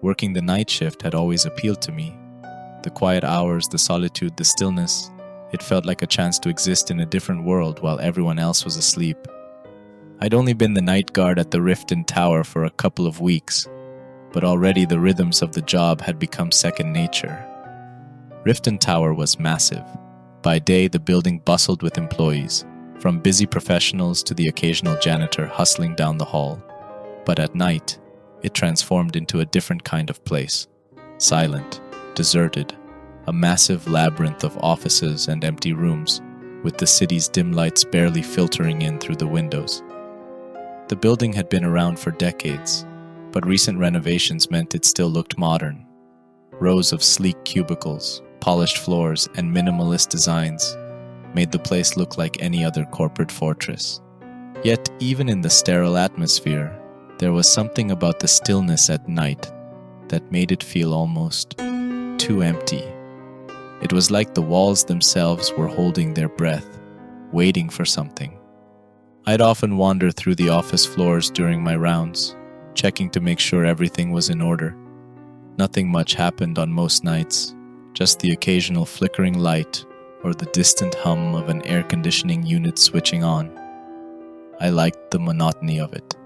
Working the night shift had always appealed to me. The quiet hours, the solitude, the stillness. It felt like a chance to exist in a different world while everyone else was asleep. I'd only been the night guard at the Riften Tower for a couple of weeks, but already the rhythms of the job had become second nature. Riften Tower was massive. By day, the building bustled with employees, from busy professionals to the occasional janitor hustling down the hall. But at night, it transformed into a different kind of place. Silent, deserted, a massive labyrinth of offices and empty rooms, with the city's dim lights barely filtering in through the windows. The building had been around for decades, but recent renovations meant it still looked modern. Rows of sleek cubicles, polished floors, and minimalist designs made the place look like any other corporate fortress. Yet, even in the sterile atmosphere, there was something about the stillness at night that made it feel almost too empty. It was like the walls themselves were holding their breath, waiting for something. I'd often wander through the office floors during my rounds, checking to make sure everything was in order. Nothing much happened on most nights, just the occasional flickering light or the distant hum of an air conditioning unit switching on. I liked the monotony of it.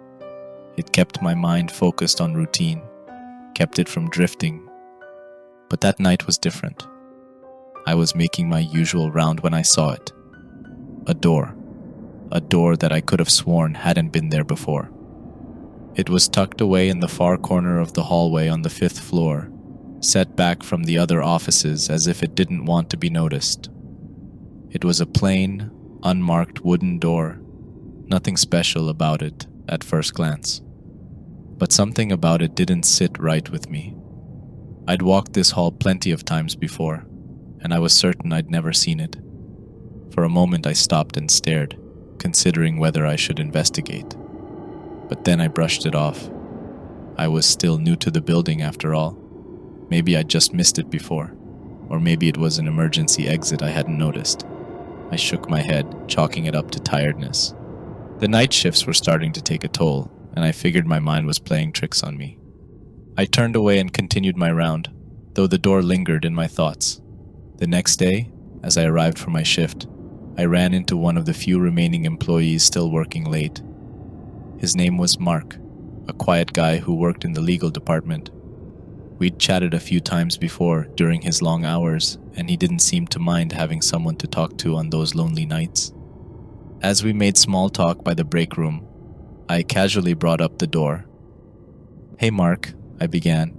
It kept my mind focused on routine, kept it from drifting. But that night was different. I was making my usual round when I saw it. A door that I could have sworn hadn't been there before. It was tucked away in the far corner of the hallway on the 5th floor, set back from the other offices as if it didn't want to be noticed. It was a plain, unmarked wooden door, nothing special about it at first glance. But something about it didn't sit right with me. I'd walked this hall plenty of times before, and I was certain I'd never seen it. For a moment I stopped and stared, considering whether I should investigate. But then I brushed it off. I was still new to the building after all. Maybe I'd just missed it before, or maybe it was an emergency exit I hadn't noticed. I shook my head, chalking it up to tiredness. The night shifts were starting to take a toll, and I figured my mind was playing tricks on me. I turned away and continued my round, though the door lingered in my thoughts. The next day, as I arrived for my shift, I ran into one of the few remaining employees still working late. His name was Mark, a quiet guy who worked in the legal department. We'd chatted a few times before during his long hours, and he didn't seem to mind having someone to talk to on those lonely nights. As we made small talk by the break room, I casually brought up the door. "Hey Mark," I began.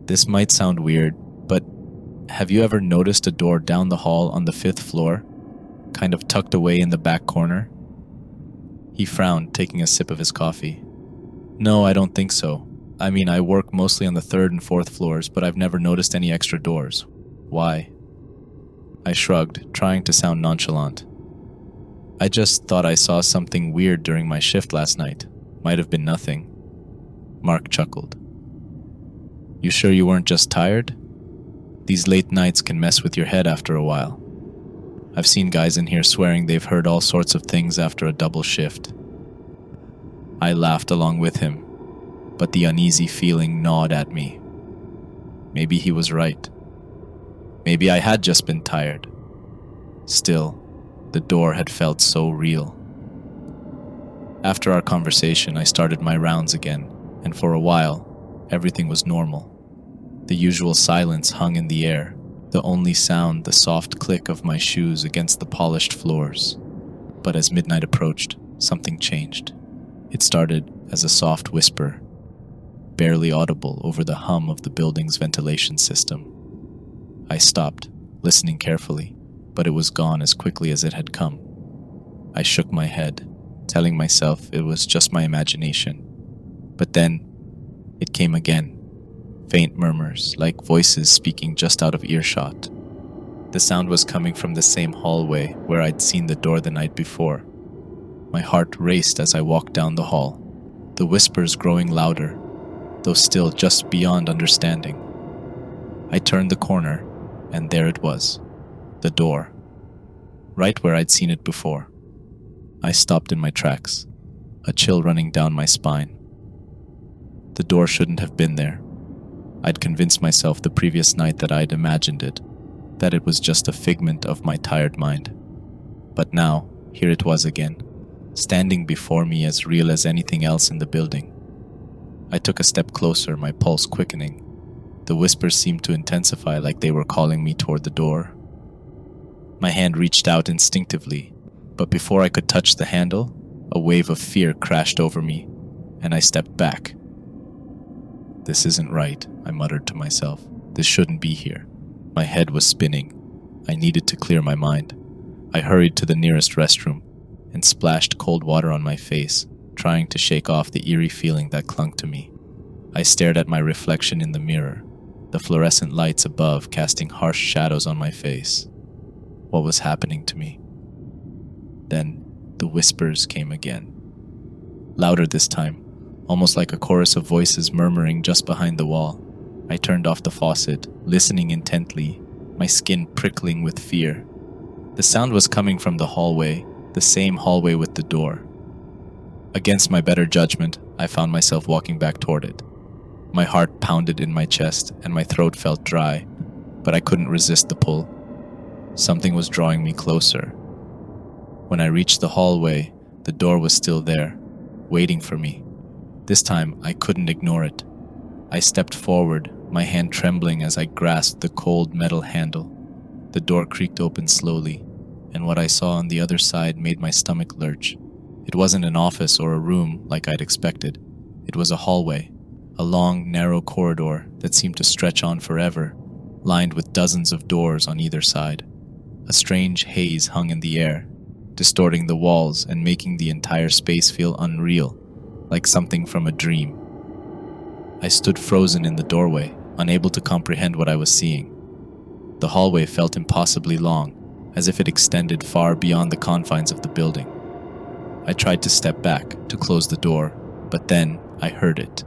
"This might sound weird, but have you ever noticed a door down the hall on the 5th floor, kind of tucked away in the back corner?" He frowned, taking a sip of his coffee. "No, I don't think so. I mean, I work mostly on the 3rd and 4th floors, but I've never noticed any extra doors. Why?" I shrugged, trying to sound nonchalant. "I just thought I saw something weird during my shift last night. Might have been nothing." Mark chuckled. "You sure you weren't just tired? These late nights can mess with your head after a while. I've seen guys in here swearing they've heard all sorts of things after a double shift." I laughed along with him, but the uneasy feeling gnawed at me. Maybe he was right. Maybe I had just been tired. Still, the door had felt so real. After our conversation, I started my rounds again, and for a while, everything was normal. The usual silence hung in the air, the only sound the soft click of my shoes against the polished floors. But as midnight approached, something changed. It started as a soft whisper, barely audible over the hum of the building's ventilation system. I stopped, listening carefully, but it was gone as quickly as it had come. I shook my head, telling myself it was just my imagination. But then, it came again, faint murmurs, like voices speaking just out of earshot. The sound was coming from the same hallway where I'd seen the door the night before. My heart raced as I walked down the hall, the whispers growing louder, though still just beyond understanding. I turned the corner, and there it was, the door, right where I'd seen it before. I stopped in my tracks, a chill running down my spine. The door shouldn't have been there. I'd convinced myself the previous night that I'd imagined it, that it was just a figment of my tired mind. But now, here it was again, standing before me as real as anything else in the building. I took a step closer, my pulse quickening. The whispers seemed to intensify, like they were calling me toward the door. My hand reached out instinctively, but before I could touch the handle, a wave of fear crashed over me, and I stepped back. "This isn't right," I muttered to myself. "This shouldn't be here." My head was spinning. I needed to clear my mind. I hurried to the nearest restroom and splashed cold water on my face, trying to shake off the eerie feeling that clung to me. I stared at my reflection in the mirror, the fluorescent lights above casting harsh shadows on my face. What was happening to me? Then the whispers came again. Louder this time, almost like a chorus of voices murmuring just behind the wall. I turned off the faucet, listening intently, my skin prickling with fear. The sound was coming from the hallway, the same hallway with the door. Against my better judgment, I found myself walking back toward it. My heart pounded in my chest and my throat felt dry, but I couldn't resist the pull. Something was drawing me closer. When I reached the hallway, the door was still there, waiting for me. This time, I couldn't ignore it. I stepped forward, my hand trembling as I grasped the cold metal handle. The door creaked open slowly, and what I saw on the other side made my stomach lurch. It wasn't an office or a room like I'd expected. It was a hallway, a long, narrow corridor that seemed to stretch on forever, lined with dozens of doors on either side. A strange haze hung in the air, distorting the walls and making the entire space feel unreal, like something from a dream. I stood frozen in the doorway, unable to comprehend what I was seeing. The hallway felt impossibly long, as if it extended far beyond the confines of the building. I tried to step back, to close the door, but then I heard it.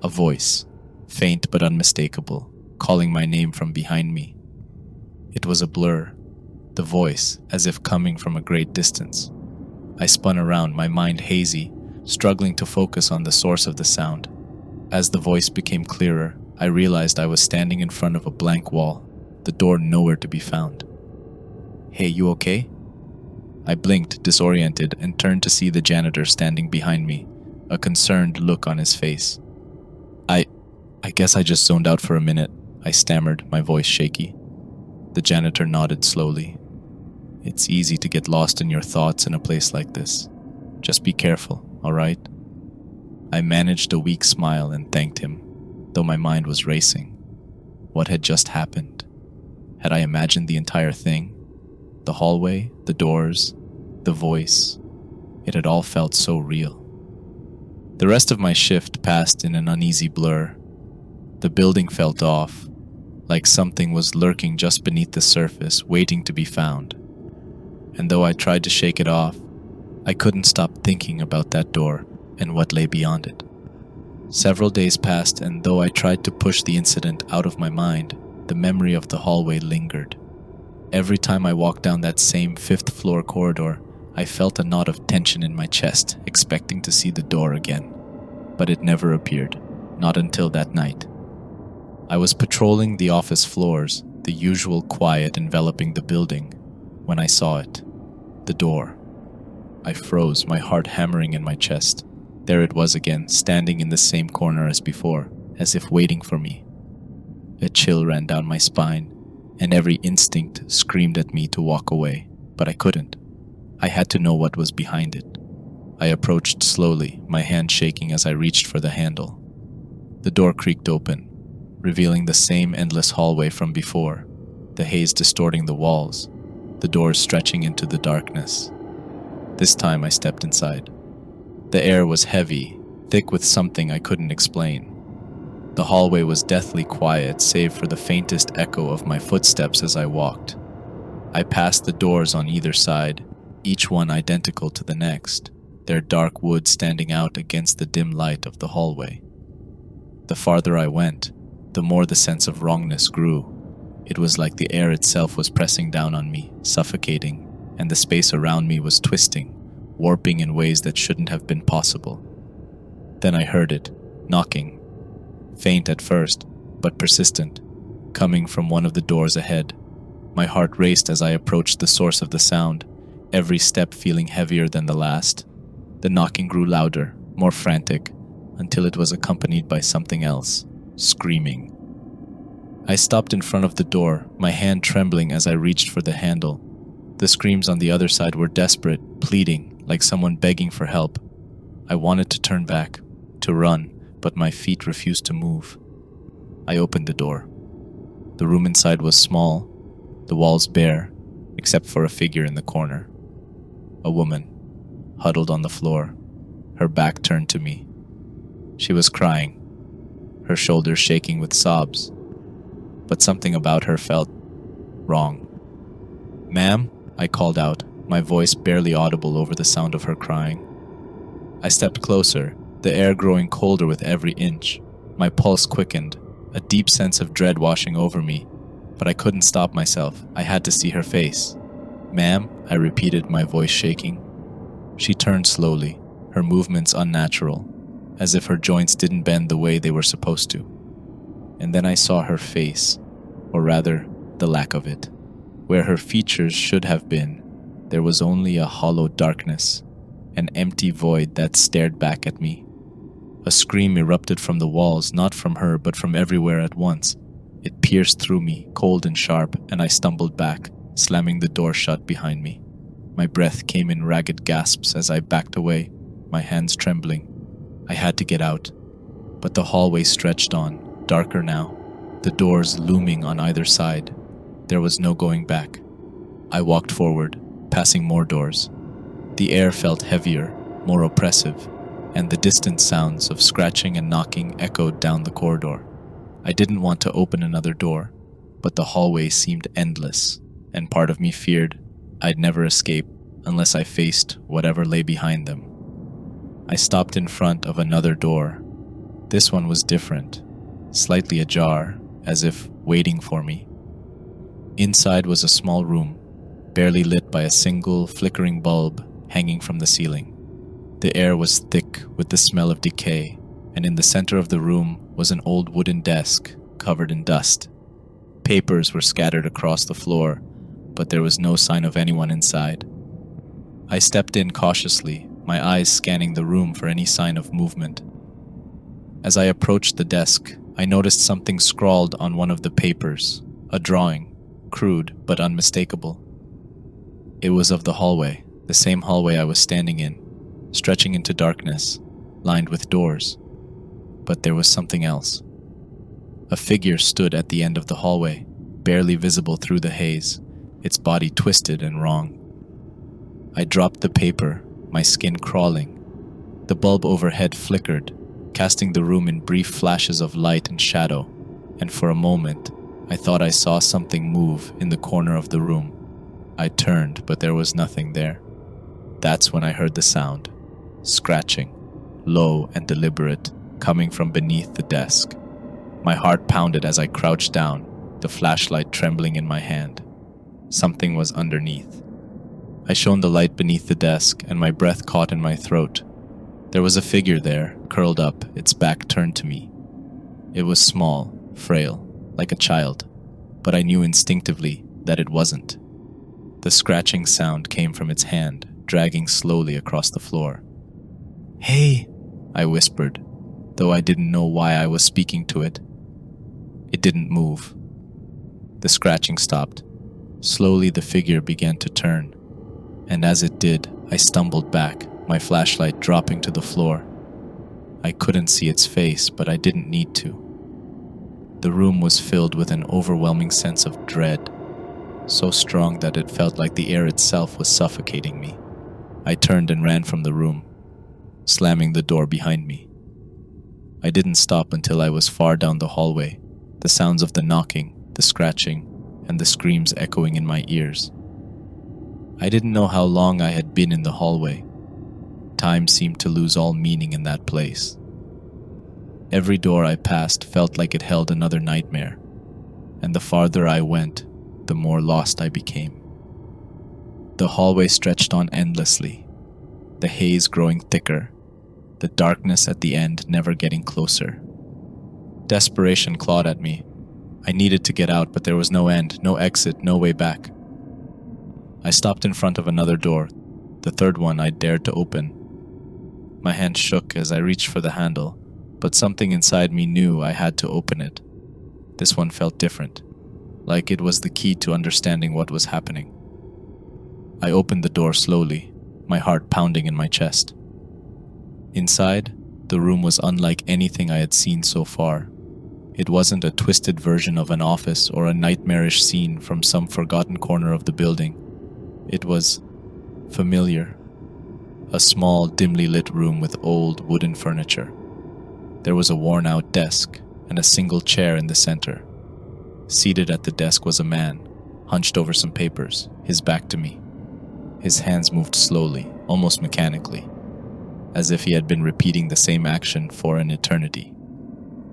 A voice, faint but unmistakable, calling my name from behind me. It was a blur, the voice as if coming from a great distance. I spun around, my mind hazy, struggling to focus on the source of the sound. As the voice became clearer, I realized I was standing in front of a blank wall, the door nowhere to be found. "Hey, you okay?" I blinked, disoriented, and turned to see the janitor standing behind me, a concerned look on his face. I guess I just zoned out for a minute," I stammered, my voice shaky. The janitor nodded slowly. "It's easy to get lost in your thoughts in a place like this. Just be careful, all right?" I managed a weak smile and thanked him, though my mind was racing. What had just happened? Had I imagined the entire thing? The hallway, the doors, the voice. It had all felt so real. The rest of my shift passed in an uneasy blur. The building felt off, like something was lurking just beneath the surface, waiting to be found. And though I tried to shake it off, I couldn't stop thinking about that door and what lay beyond it. Several days passed, and though I tried to push the incident out of my mind, the memory of the hallway lingered. Every time I walked down that same fifth-floor corridor, I felt a knot of tension in my chest, expecting to see the door again. But it never appeared, not until that night. I was patrolling the office floors, the usual quiet enveloping the building, when I saw it. The door. I froze, my heart hammering in my chest. There it was again, standing in the same corner as before, as if waiting for me. A chill ran down my spine, and every instinct screamed at me to walk away, but I couldn't. I had to know what was behind it. I approached slowly, my hand shaking as I reached for the handle. The door creaked open, revealing the same endless hallway from before, the haze distorting the walls, the doors stretching into the darkness. This time I stepped inside. The air was heavy, thick with something I couldn't explain. The hallway was deathly quiet, save for the faintest echo of my footsteps as I walked. I passed the doors on either side, each one identical to the next, their dark wood standing out against the dim light of the hallway. The farther I went, the more the sense of wrongness grew. It was like the air itself was pressing down on me, suffocating, and the space around me was twisting, warping in ways that shouldn't have been possible. Then I heard it, knocking. Faint at first, but persistent, coming from one of the doors ahead. My heart raced as I approached the source of the sound, every step feeling heavier than the last. The knocking grew louder, more frantic, until it was accompanied by something else, screaming. I stopped in front of the door, my hand trembling as I reached for the handle. The screams on the other side were desperate, pleading, like someone begging for help. I wanted to turn back, to run, but my feet refused to move. I opened the door. The room inside was small, the walls bare, except for a figure in the corner. A woman, huddled on the floor, her back turned to me. She was crying, her shoulders shaking with sobs, but something about her felt wrong. "Ma'am?" I called out, my voice barely audible over the sound of her crying. I stepped closer, the air growing colder with every inch. My pulse quickened, a deep sense of dread washing over me, but I couldn't stop myself. I had to see her face. "Ma'am?" I repeated, my voice shaking. She turned slowly, her movements unnatural, as if her joints didn't bend the way they were supposed to. And then I saw her face, or rather, the lack of it. Where her features should have been, there was only a hollow darkness, an empty void that stared back at me. A scream erupted from the walls, not from her, but from everywhere at once. It pierced through me, cold and sharp, and I stumbled back, slamming the door shut behind me. My breath came in ragged gasps as I backed away, my hands trembling. I had to get out, but the hallway stretched on, darker now, the doors looming on either side. There was no going back. I walked forward, passing more doors. The air felt heavier, more oppressive, and the distant sounds of scratching and knocking echoed down the corridor. I didn't want to open another door, but the hallway seemed endless, and part of me feared I'd never escape unless I faced whatever lay behind them. I stopped in front of another door. This one was different, slightly ajar, as if waiting for me. Inside was a small room, barely lit by a single flickering bulb hanging from the ceiling. The air was thick with the smell of decay, and in the center of the room was an old wooden desk covered in dust. Papers were scattered across the floor, but there was no sign of anyone inside. I stepped in cautiously, my eyes scanning the room for any sign of movement. As I approached the desk, I noticed something scrawled on one of the papers, a drawing, crude but unmistakable. It was of the hallway, the same hallway I was standing in, stretching into darkness, lined with doors. But there was something else. A figure stood at the end of the hallway, barely visible through the haze, its body twisted and wrong. I dropped the paper, my skin crawling. The bulb overhead flickered, casting the room in brief flashes of light and shadow, and for a moment, I thought I saw something move in the corner of the room. I turned, but there was nothing there. That's when I heard the sound, scratching, low and deliberate, coming from beneath the desk. My heart pounded as I crouched down, the flashlight trembling in my hand. Something was underneath. I shone the light beneath the desk, and my breath caught in my throat. There was a figure there, curled up, its back turned to me. It was small, frail, like a child, but I knew instinctively that it wasn't. The scratching sound came from its hand, dragging slowly across the floor. "Hey," I whispered, though I didn't know why I was speaking to it. It didn't move. The scratching stopped. Slowly the figure began to turn, and as it did, I stumbled back, my flashlight dropping to the floor. I couldn't see its face, but I didn't need to. The room was filled with an overwhelming sense of dread, so strong that it felt like the air itself was suffocating me. I turned and ran from the room, slamming the door behind me. I didn't stop until I was far down the hallway, the sounds of the knocking, the scratching, and the screams echoing in my ears. I didn't know how long I had been in the hallway. Time seemed to lose all meaning in that place. Every door I passed felt like it held another nightmare, and the farther I went, the more lost I became. The hallway stretched on endlessly, the haze growing thicker, the darkness at the end never getting closer. Desperation clawed at me. I needed to get out, but there was no end, no exit, no way back. I stopped in front of another door, the third one I dared to open. My hand shook as I reached for the handle, but something inside me knew I had to open it. This one felt different, like it was the key to understanding what was happening. I opened the door slowly, my heart pounding in my chest. Inside, the room was unlike anything I had seen so far. It wasn't a twisted version of an office or a nightmarish scene from some forgotten corner of the building. It was familiar. A small, dimly lit room with old wooden furniture. There was a worn-out desk and a single chair in the center. Seated at the desk was a man, hunched over some papers, his back to me. His hands moved slowly, almost mechanically, as if he had been repeating the same action for an eternity.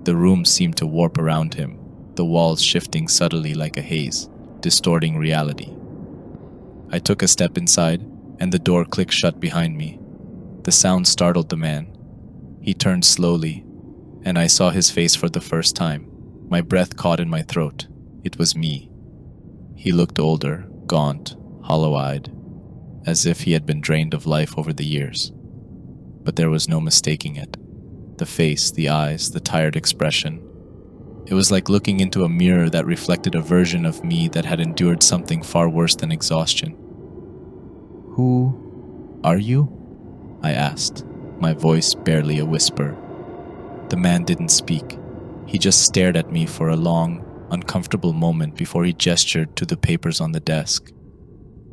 The room seemed to warp around him, the walls shifting subtly like a haze, distorting reality. I took a step inside, and the door clicked shut behind me. The sound startled the man. He turned slowly, and I saw his face for the first time. My breath caught in my throat. It was me. He looked older, gaunt, hollow-eyed, as if he had been drained of life over the years. But there was no mistaking it. The face, the eyes, the tired expression. It was like looking into a mirror that reflected a version of me that had endured something far worse than exhaustion. "Who are you?" I asked, my voice barely a whisper. The man didn't speak. He just stared at me for a long, uncomfortable moment before he gestured to the papers on the desk.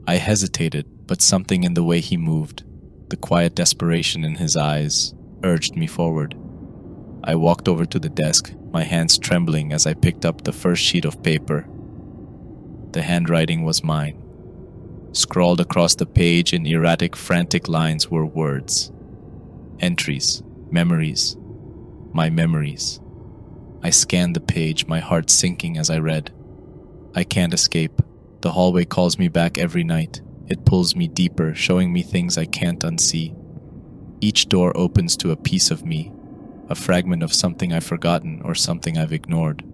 I hesitated, but something in the way he moved, the quiet desperation in his eyes, urged me forward. I walked over to the desk, my hands trembling as I picked up the first sheet of paper. The handwriting was mine. Scrawled across the page in erratic, frantic lines were words. Entries, memories, my memories. I scanned the page, my heart sinking as I read. I can't escape. The hallway calls me back every night. It pulls me deeper, showing me things I can't unsee. Each door opens to a piece of me, a fragment of something I've forgotten or something I've ignored.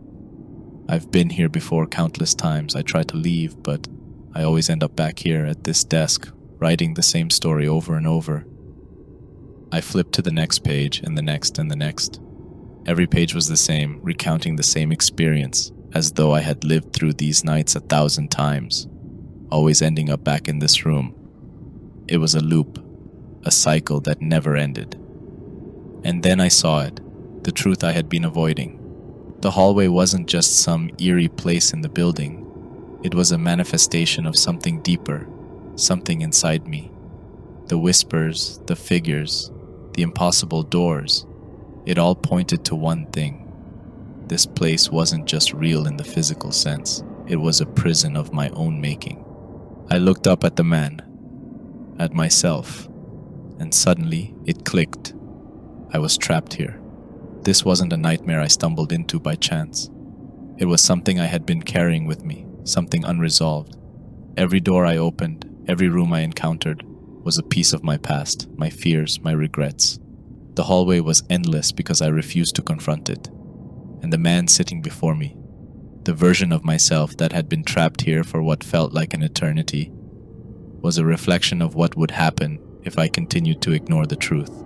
I've been here before countless times. I try to leave, but I always end up back here at this desk, writing the same story over and over. I flipped to the next page and the next and the next. Every page was the same, recounting the same experience, as though I had lived through these nights 1,000 times, always ending up back in this room. It was a loop, a cycle that never ended. And then I saw it, the truth I had been avoiding. The hallway wasn't just some eerie place in the building. It was a manifestation of something deeper, something inside me. The whispers, the figures, the impossible doors, it all pointed to one thing. This place wasn't just real in the physical sense. It was a prison of my own making. I looked up at the man, at myself, and suddenly it clicked. I was trapped here. This wasn't a nightmare I stumbled into by chance. It was something I had been carrying with me, something unresolved. Every door I opened, every room I encountered, was a piece of my past, my fears, my regrets. The hallway was endless because I refused to confront it. And the man sitting before me, the version of myself that had been trapped here for what felt like an eternity, was a reflection of what would happen if I continued to ignore the truth.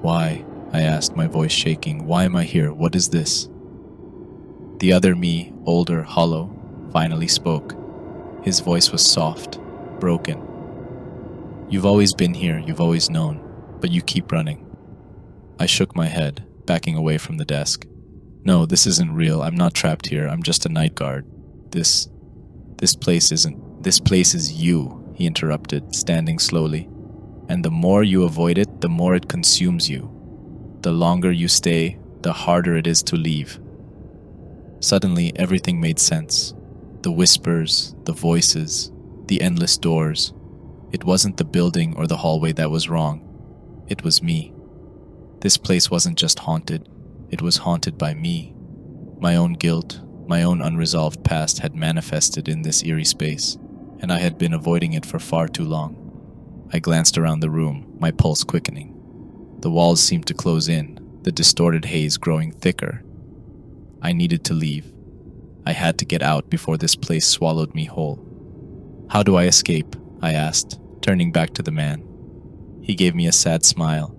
"Why?" I asked, my voice shaking. "Why am I here? What is this?" The other me, older, hollow, finally spoke. His voice was soft, broken. "You've always been here, you've always known, but you keep running." I shook my head, backing away from the desk. "No, this isn't real. I'm not trapped here. I'm just a night guard. This place isn't. This place is you," he interrupted, standing slowly. "And the more you avoid it, the more it consumes you. The longer you stay, the harder it is to leave." Suddenly, everything made sense. The whispers, the voices, the endless doors. It wasn't the building or the hallway that was wrong. It was me. This place wasn't just haunted. It was haunted by me. My own guilt, my own unresolved past had manifested in this eerie space, and I had been avoiding it for far too long. I glanced around the room, my pulse quickening. The walls seemed to close in, the distorted haze growing thicker, I needed to leave. I had to get out before this place swallowed me whole. "How do I escape?" I asked, turning back to the man. He gave me a sad smile.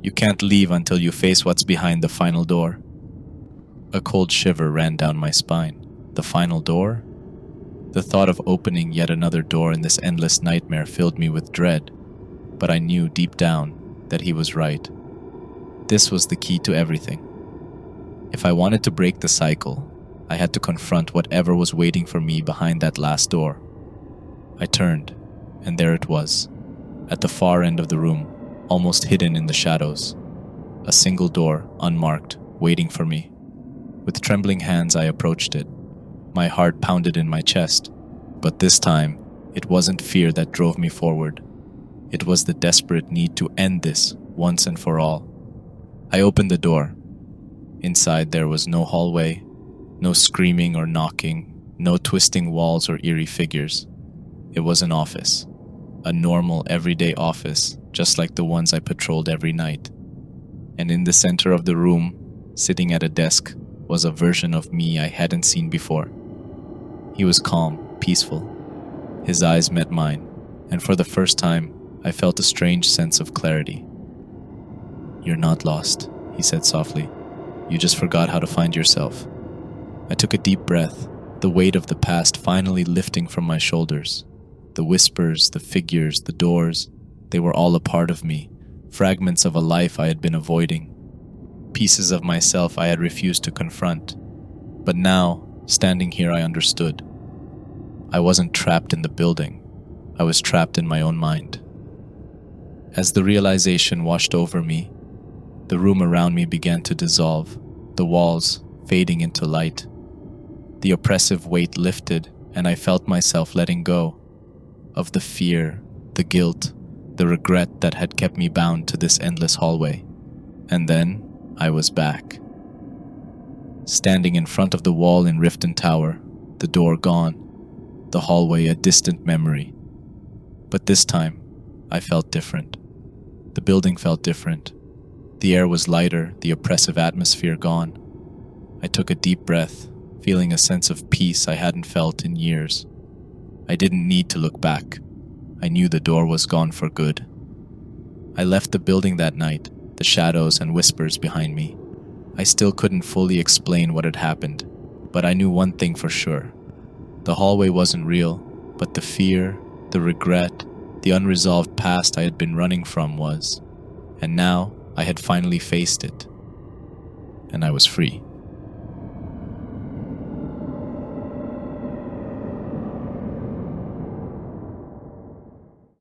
"You can't leave until you face what's behind the final door." A cold shiver ran down my spine. The final door? The thought of opening yet another door in this endless nightmare filled me with dread, but I knew deep down that he was right. This was the key to everything. If I wanted to break the cycle, I had to confront whatever was waiting for me behind that last door. I turned, and there it was, at the far end of the room, almost hidden in the shadows. A single door, unmarked, waiting for me. With trembling hands, I approached it. My heart pounded in my chest, but this time, it wasn't fear that drove me forward. It was the desperate need to end this once and for all. I opened the door. Inside, there was no hallway, no screaming or knocking, no twisting walls or eerie figures. It was an office, a normal, everyday office, just like the ones I patrolled every night. And in the center of the room, sitting at a desk, was a version of me I hadn't seen before. He was calm, peaceful. His eyes met mine, and for the first time, I felt a strange sense of clarity. "You're not lost," he said softly. "You just forgot how to find yourself." I took a deep breath, the weight of the past finally lifting from my shoulders. The whispers, the figures, the doors, they were all a part of me, fragments of a life I had been avoiding, pieces of myself I had refused to confront. But now, standing here, I understood. I wasn't trapped in the building. I was trapped in my own mind. As the realization washed over me, the room around me began to dissolve, the walls fading into light. The oppressive weight lifted, and I felt myself letting go of the fear, the guilt, the regret that had kept me bound to this endless hallway. And then I was back. Standing in front of the wall in Riften Tower, the door gone, the hallway a distant memory. But this time, I felt different. The building felt different. The air was lighter, the oppressive atmosphere gone. I took a deep breath, feeling a sense of peace I hadn't felt in years. I didn't need to look back. I knew the door was gone for good. I left the building that night, the shadows and whispers behind me. I still couldn't fully explain what had happened, but I knew one thing for sure. The hallway wasn't real, but the fear, the regret, the unresolved past I had been running from was. And now I had finally faced it. And I was free.